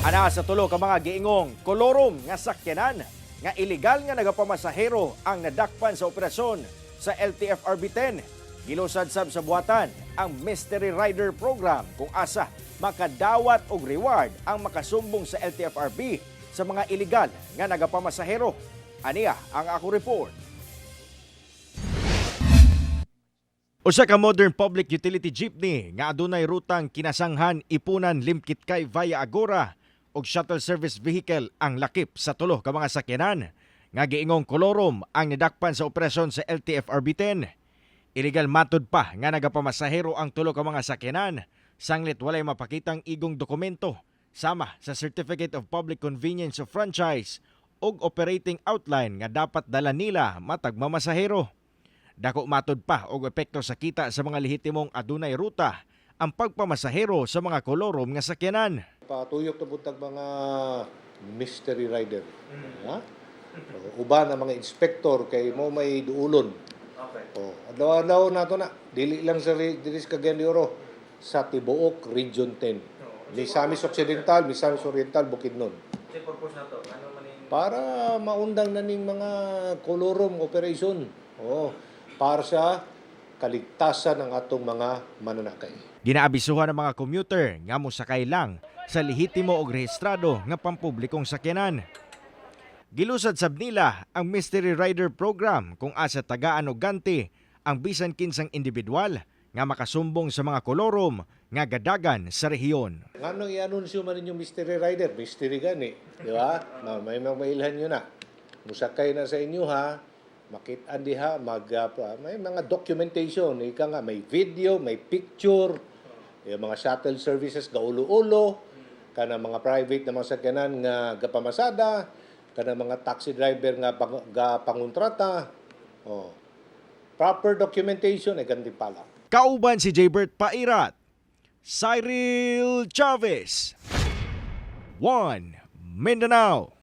Ana sa tulo ka mga giingong kolorom nga sakyanan nga ilegal nga nagapamasahero ang nadakpan sa operasyon sa LTFRB-10. Gilusad sab sa buhatan ang Mystery Rider Program kung asa makadawat og reward ang makasumbong sa LTFRB sa mga ilegal nga nagapamasahero. Aniya ang ako report. Usa ka modern public utility jeepney nga adunay rutang kinasanghan Ipunan Limkitkay via Agora og shuttle service vehicle ang lakip sa tulo ka mga sakyanan nga giingong kolorom ang nadakpan sa operasyon sa LTFRB-10. Illegal matud pa nga nagapamasahero ang tulo ka mga sakyanan sanglit walay mapakitang igong dokumento sama sa Certificate of Public Convenience of Franchise ug operating outline nga dapat dala nila matag mamasahero. Dako matud pa og epekto sa kita sa mga lehitimong adunay ruta ang pagpamasahero sa mga kolorom nga sakyanan. Patuyok na butag mga mystery rider. Ha? Uban ang mga inspector kay mo may duulon. Okay. Adlaw-adlaw nato na dili lang sa Cagayan de Oro sa tibuok Region 10. Misamis Occidental, Misamis Oriental, Bukidnon. Sa purpose na to, ano man yung... Para maundang na ning mga kolorom operation. Para sa kaligtasan ng atong mga mananakay. Ginaabisuhan ng mga commuter nga mosakay lang sa lehitimo og rehistrado nga pampublikong sakyanan. Gilusad sab nila ang Mystery Rider Program kung asa tagaan og ganti ang bisan kinsang individual nga makasumbong sa mga kolorom nga gadagan sa rehiyon. Ngano i-anunsyo man ninyo mystery rider? Mystery gani, di ba? May mailhan nyo na. Musakay na sa inyo ha. Makitaan diha, may mga documentation. Ika nga, may video, may picture. Yung mga shuttle services, gaulo-ulo. Kana mga private na mga sakyanan nga gapamasada. Kana mga taxi driver nga pangontrata. Proper documentation ay ganti pala. Kauban si Jaybert Pairat, Cyril Chavez, One Mindanao.